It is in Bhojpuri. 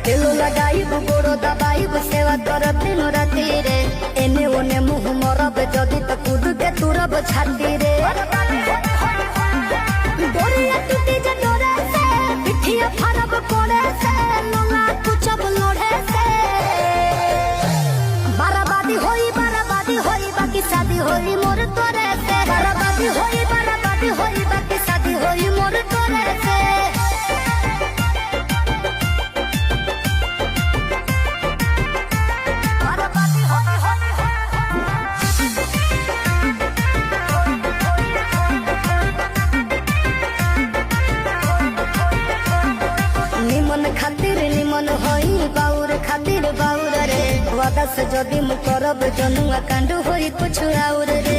तेल लगाइब गोड़ दबाइब सेवा करब दिन राति रे एने ओने मुँह मरब जदि तो कूद के तुरब छाती रे डोरिया टूटी जे डोरे से पिठिया फरब कोड़े से लोला कुचब लोढ़े से बराबादी होई बाकी शादी होई मोर तोरे से बराबादी होई बाकी शादी होई मोर तोरे से निमन खातिर निमन होई बाउर खातिर बाउर रे वादा से जदि मु करब जनुआ कांड होई कुछ आउर रे